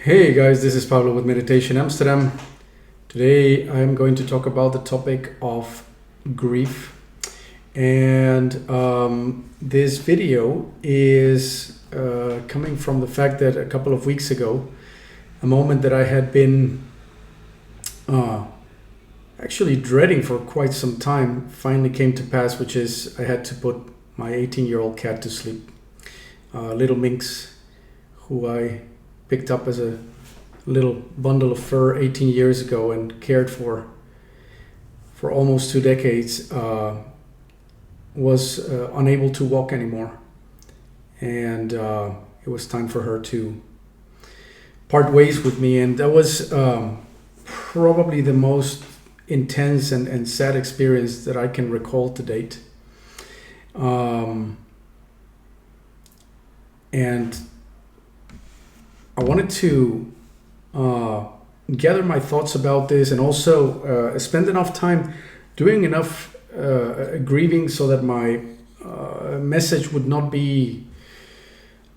Hey guys, this is Pablo with Meditation Amsterdam. Today I'm going to talk about the topic of grief. And this video is coming from the fact that a couple of weeks ago, a moment that I had been actually dreading for quite some time finally came to pass, which is I had to put my 18-year-old cat to sleep. Little Minx, who I picked up as a little bundle of fur 18 years ago and cared for almost 2 decades, was unable to walk anymore. And it was time for her to part ways with me. And that was probably the most intense and sad experience that I can recall to date. And I wanted to gather my thoughts about this and also spend enough time doing enough grieving so that my message would not be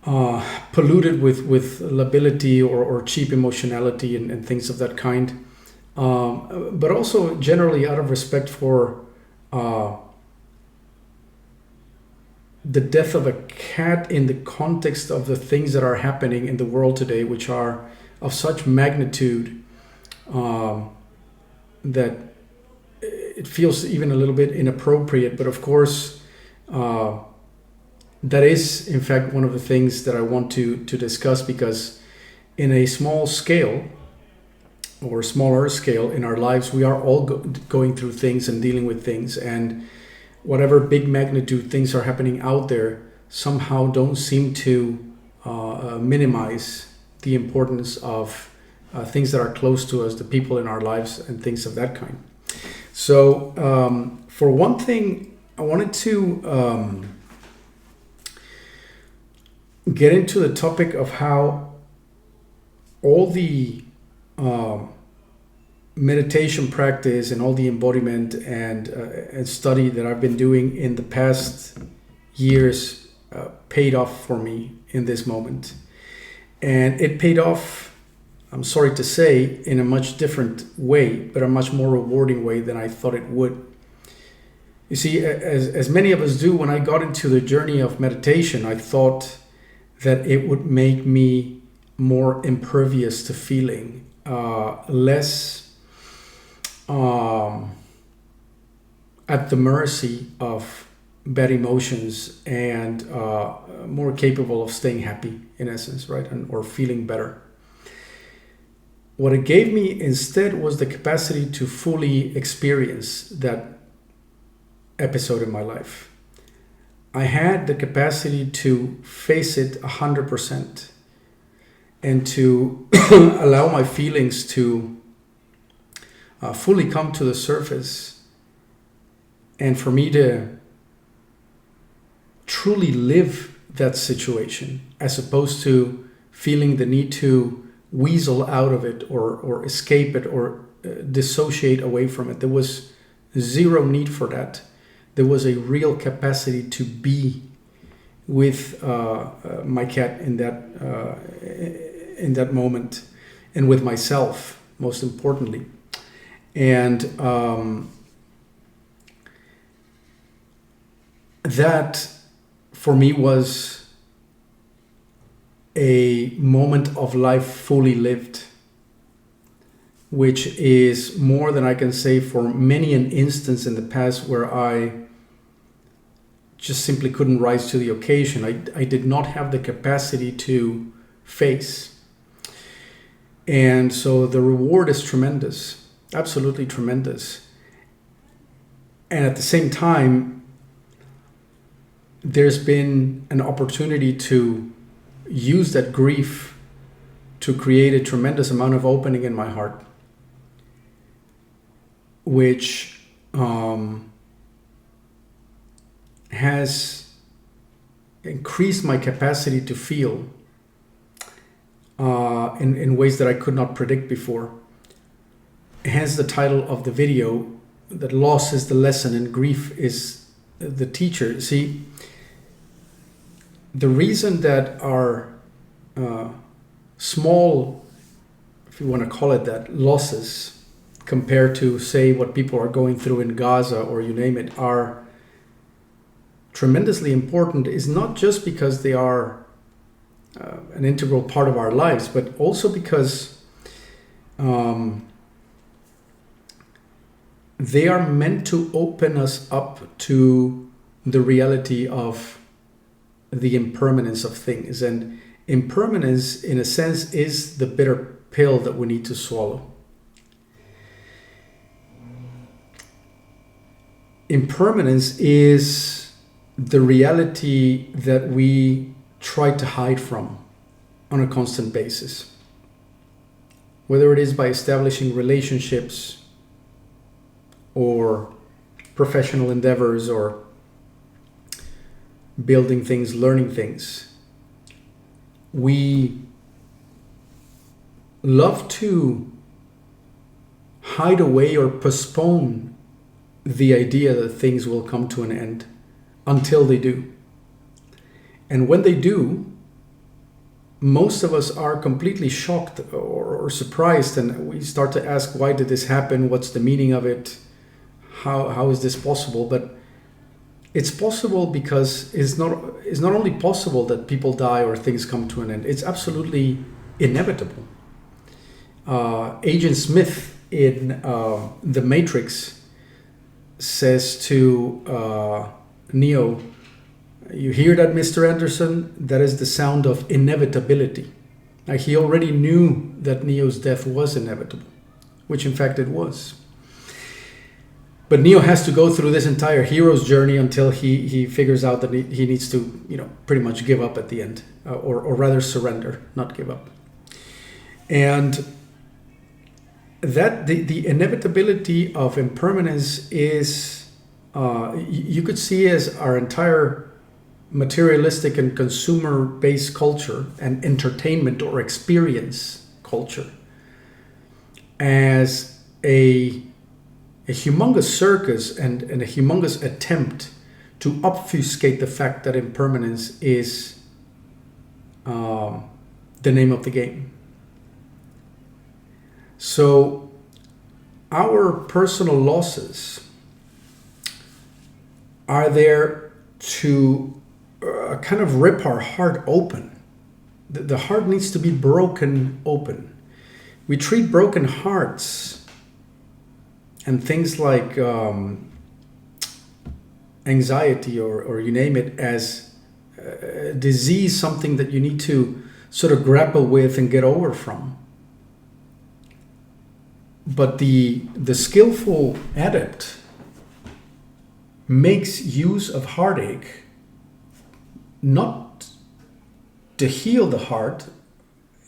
polluted with lability or cheap emotionality and things of that kind. But also generally out of respect for the death of a cat in the context of the things that are happening in the world today, which are of such magnitude that it feels even a little bit inappropriate. But of course, that is in fact one of the things that I want to discuss, because in a small scale or smaller scale in our lives, we are all going through things and dealing with things, and whatever big magnitude things are happening out there somehow don't seem to minimize the importance of things that are close to us, the people in our lives, and things of that kind. So for one thing, I wanted to get into the topic of how all the meditation practice and all the embodiment and study that I've been doing in the past years paid off for me in this moment. And it paid off, I'm sorry to say, in a much different way, but a much more rewarding way than I thought it would. You see, as many of us do, when I got into the journey of meditation, I thought that it would make me more impervious to feeling, less at the mercy of bad emotions, and more capable of staying happy, in essence, right? Or feeling better. What it gave me instead was the capacity to fully experience that episode in my life. I had the capacity to face it 100% and to allow my feelings to fully come to the surface, and for me to truly live that situation, as opposed to feeling the need to weasel out of it or escape it or dissociate away from it. There was zero need for that. There was a real capacity to be with my cat in that moment, and with myself, most importantly. And that for me was a moment of life fully lived, which is more than I can say for many an instance in the past where I just simply couldn't rise to the occasion. I did not have the capacity to face. And so the reward is tremendous, absolutely tremendous. And at the same time, there's been an opportunity to use that grief to create a tremendous amount of opening in my heart, which has increased my capacity to feel in ways that I could not predict before. Hence the title of the video, that loss is the lesson and grief is the teacher. See, the reason that our small if you want to call it that, losses compared to, say, what people are going through in Gaza or you name it, are tremendously important is not just because they are an integral part of our lives, but also because they are meant to open us up to the reality of the impermanence of things. And impermanence, in a sense, is the bitter pill that we need to swallow. Impermanence is the reality that we try to hide from on a constant basis. Whether it is by establishing relationships or professional endeavors or building things, learning things. We love to hide away or postpone the idea that things will come to an end until they do. And when they do, most of us are completely shocked or surprised, and we start to ask, why did this happen? What's the meaning of it? How is this possible? But it's possible because it's not only possible that people die or things come to an end, it's absolutely inevitable. Agent Smith in The Matrix says to Neo, "You hear that, Mr. Anderson? That is the sound of inevitability." Now, he already knew that Neo's death was inevitable, which in fact it was. But Neo has to go through this entire hero's journey until he figures out that he needs to, pretty much give up at the end, or rather surrender, not give up. And that the inevitability of impermanence is, you could see as our entire materialistic and consumer-based culture and entertainment or experience culture as a humongous circus and a humongous attempt to obfuscate the fact that impermanence is the name of the game. So our personal losses are there to kind of rip our heart open. The heart needs to be broken open. We treat broken hearts and things like anxiety or you name it as a disease, something that you need to sort of grapple with and get over from. But the skillful adept makes use of heartache not to heal the heart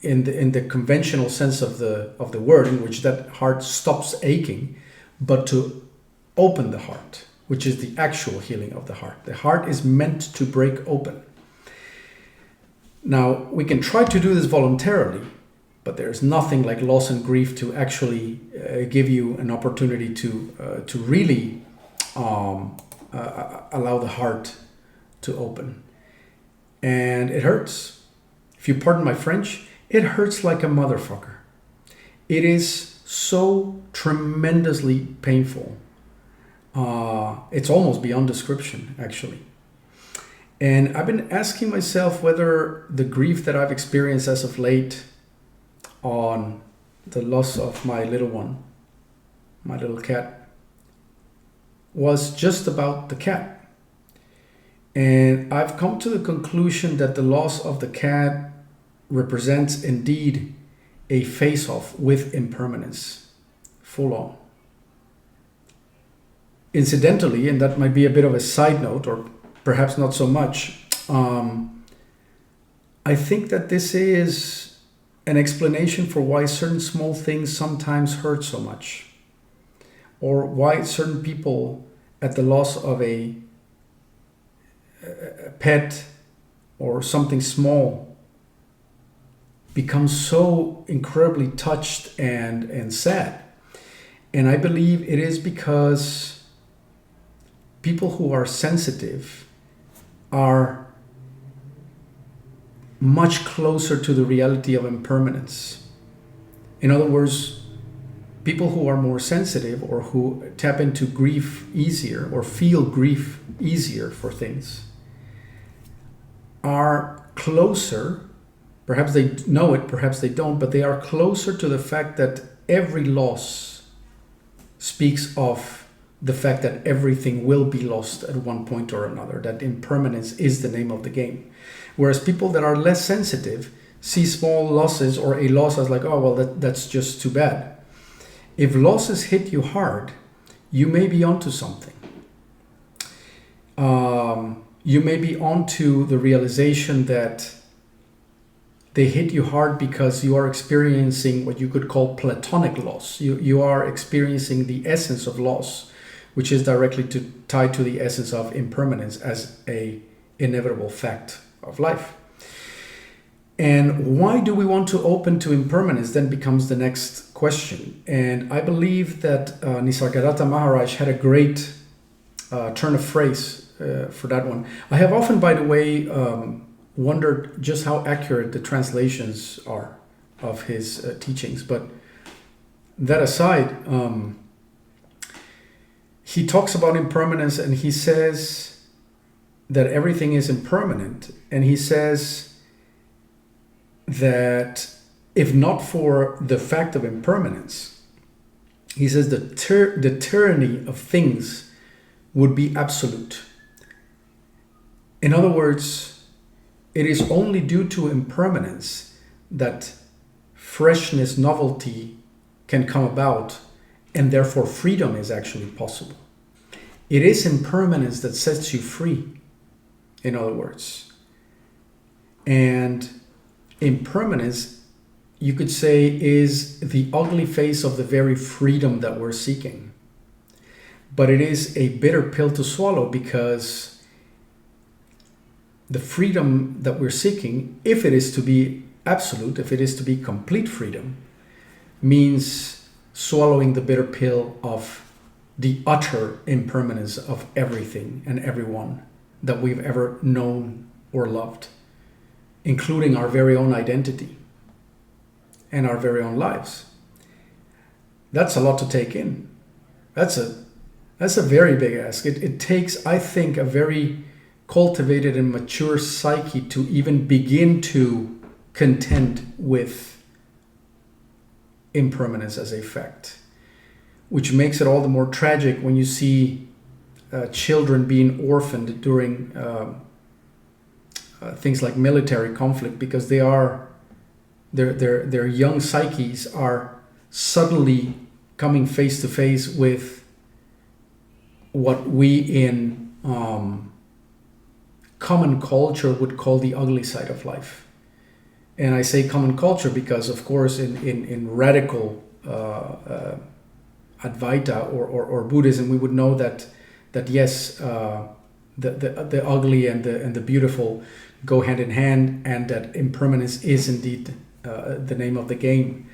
in the conventional sense of the word, in which that heart stops aching, but to open the heart, which is the actual healing of the heart. The heart is meant to break open. Now, we can try to do this voluntarily, but there's nothing like loss and grief to actually give you an opportunity to really allow the heart to open. And it hurts. If you pardon my French, it hurts like a motherfucker. It is so tremendously painful. It's almost beyond description, actually. And I've been asking myself whether the grief that I've experienced as of late on the loss of my little one, my little cat, was just about the cat. And I've come to the conclusion that the loss of the cat represents indeed a face-off with impermanence, full on. Incidentally, and that might be a bit of a side note, or perhaps not so much, I think that this is an explanation for why certain small things sometimes hurt so much, or why certain people at the loss of a pet or something small become so incredibly touched and sad. And I believe it is because people who are sensitive are much closer to the reality of impermanence. In other words, people who are more sensitive or who tap into grief easier or feel grief easier for things are closer, perhaps they know it, perhaps they don't, but they are closer to the fact that every loss speaks of the fact that everything will be lost at one point or another, that impermanence is the name of the game. Whereas people that are less sensitive see small losses or a loss as like, oh, well, that's just too bad. If losses hit you hard, you may be onto something. You may be onto the realization that they hit you hard because you are experiencing what you could call platonic loss. You are experiencing the essence of loss, which is directly tied to the essence of impermanence as a inevitable fact of life. And why do we want to open to impermanence then becomes the next question. And I believe that Nisargadatta Maharaj had a great turn of phrase for that one. I have often, by the way, wondered just how accurate the translations are of his teachings. But that aside, he talks about impermanence and he says that everything is impermanent. And he says that if not for the fact of impermanence, he says the tyranny of things would be absolute. In other words, it is only due to impermanence that freshness, novelty can come about, and therefore freedom is actually possible. It is impermanence that sets you free, in other words. And impermanence, you could say, is the ugly face of the very freedom that we're seeking. But it is a bitter pill to swallow, because the freedom that we're seeking, if it is to be absolute, if it is to be complete freedom, means swallowing the bitter pill of the utter impermanence of everything and everyone that we've ever known or loved, including our very own identity and our very own lives. That's a lot to take in. That's a very big ask. It takes, I think, a very cultivated and mature psyche to even begin to contend with impermanence as a fact, which makes it all the more tragic when you see children being orphaned during things like military conflict, because their young psyches are suddenly coming face to face with what we in common culture would call the ugly side of life. And I say common culture because, of course, in radical Advaita or Buddhism, we would know that yes, the ugly and the beautiful go hand in hand, and that impermanence is indeed the name of the game.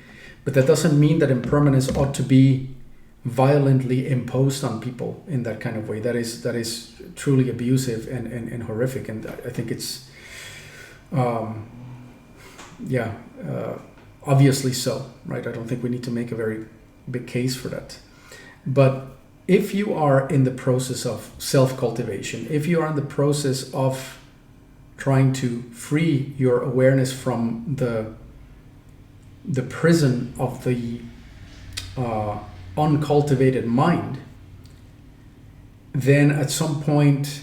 But that doesn't mean that impermanence ought to be violently imposed on people in that kind of way. That is truly abusive and horrific, and I think it's obviously so, right? I don't think we need to make a very big case for that. But if you are in the process of self-cultivation, if you are in the process of trying to free your awareness from the prison of the uncultivated mind, then at some point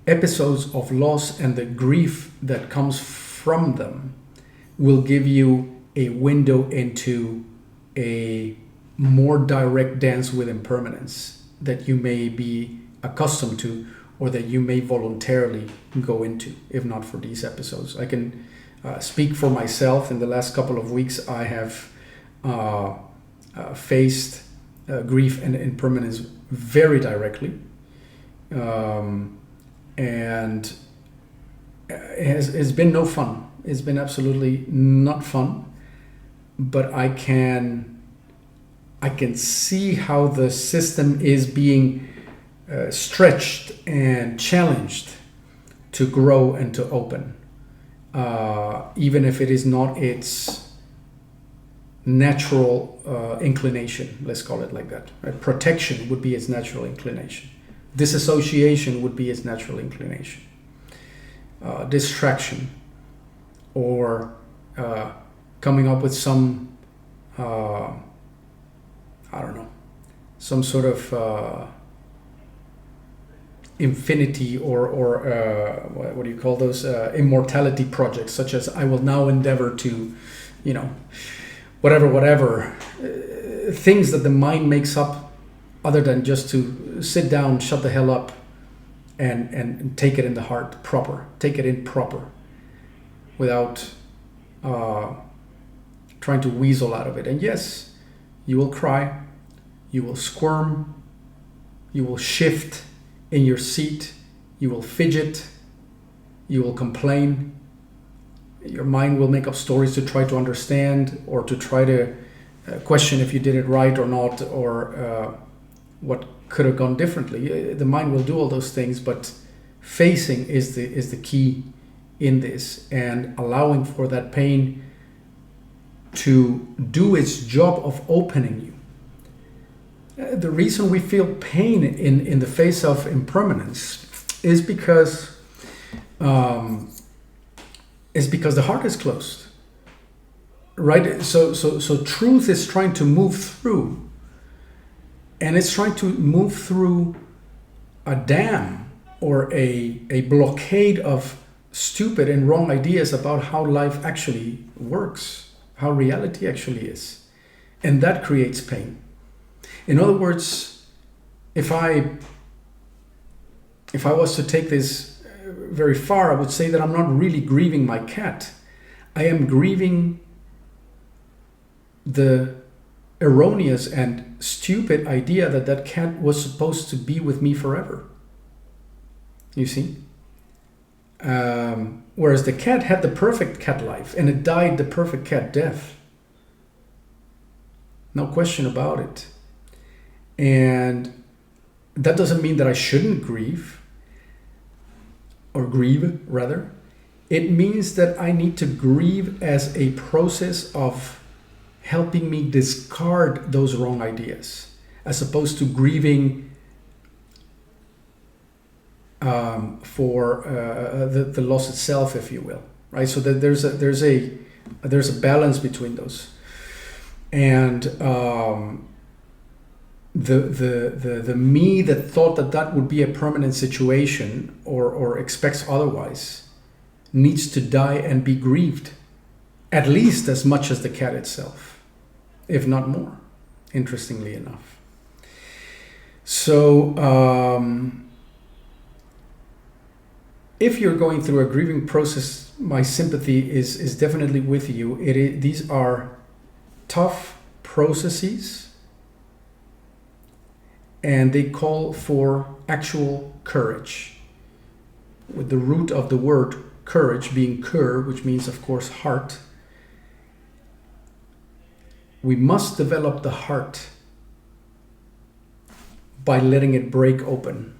episodes of loss and the grief that comes from them will give you a window into a more direct dance with impermanence that you may be accustomed to, or that you may voluntarily go into, if not for these episodes. I can speak for myself. In the last couple of weeks, I have faced grief and impermanence very directly, and it's been no fun. It's been absolutely not fun, but I can see how the system is being stretched and challenged to grow and to open, even if it is not its natural inclination, let's call it like that. Right? Protection would be its natural inclination. Disassociation would be its natural inclination. Distraction, or coming up with some, I don't know, some sort of infinity or what do you call those, immortality projects, such as I will now endeavor to, you know, whatever, things that the mind makes up, other than just to sit down, shut the hell up, and take it in the heart take it in proper, without trying to weasel out of it. And yes, you will cry, you will squirm, you will shift in your seat, you will fidget, you will complain. Your mind will make up stories to try to understand, or to try to question if you did it right or not, or what could have gone differently. The mind will do all those things, but facing is the key in this, and allowing for that pain to do its job of opening you. The reason we feel pain in the face of impermanence is because the heart is closed, right? So truth is trying to move through, and it's trying to move through a dam or a blockade of stupid and wrong ideas about how life actually works, how reality actually is, and that creates pain. In other words, if I was to take this very far, I would say that I'm not really grieving my cat. I am grieving the erroneous and stupid idea that cat was supposed to be with me forever. You see? Whereas the cat had the perfect cat life, and it died the perfect cat death. No question about it. And that doesn't mean that I shouldn't grieve, or grieve rather. It means that I need to grieve as a process of helping me discard those wrong ideas, as opposed to grieving for the loss itself, if you will, right? So that there's a balance between those, and the me that thought that would be a permanent situation, or expects otherwise, needs to die and be grieved, at least as much as the cat itself, if not more, interestingly enough. So if you're going through a grieving process, my sympathy is definitely with you. These are tough processes, and they call for actual courage, with the root of the word courage being cur, which means, of course, heart. We must develop the heart by letting it break open,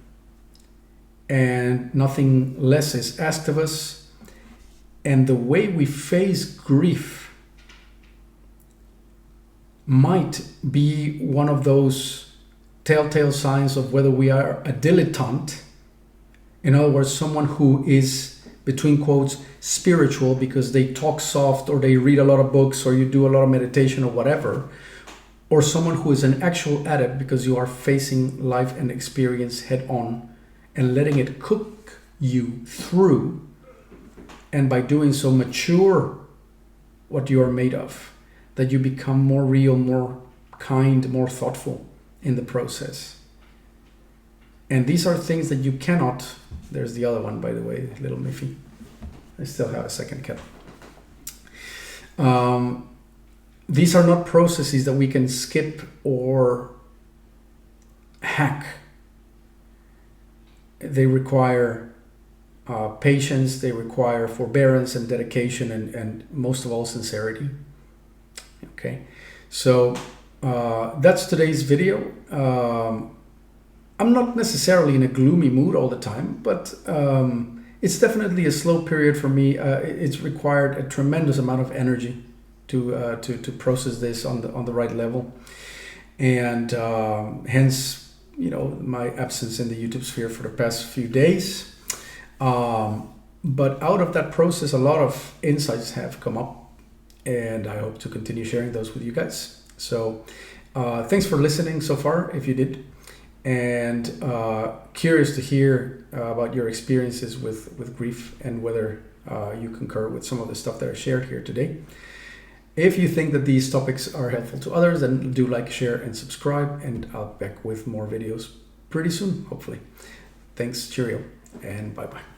and nothing less is asked of us. And the way we face grief might be one of those telltale signs of whether we are a dilettante. In other words, someone who is, between quotes, spiritual because they talk soft, or they read a lot of books, or you do a lot of meditation, or whatever, or someone who is an actual adept because you are facing life and experience head on and letting it cook you through, and by doing so mature what you are made of, that you become more real, more kind, more thoughtful in the process. And these are things that you cannot, there's the other one, by the way, little Miffy. I still have a second cat. These are not processes that we can skip or hack. They require patience, they require forbearance and dedication, and most of all, sincerity. Okay, so that's today's video. I'm not necessarily in a gloomy mood all the time, but it's definitely a slow period for me. It's required a tremendous amount of energy to process this on the right level, and hence, my absence in the YouTube sphere for the past few days. But out of that process, a lot of insights have come up, and I hope to continue sharing those with you guys. So thanks for listening so far, if you did, and curious to hear about your experiences with grief, and whether you concur with some of the stuff that I shared here today. If you think that these topics are helpful to others, then do like, share, and subscribe, and I'll be back with more videos pretty soon, hopefully. Thanks, cheerio, and bye-bye.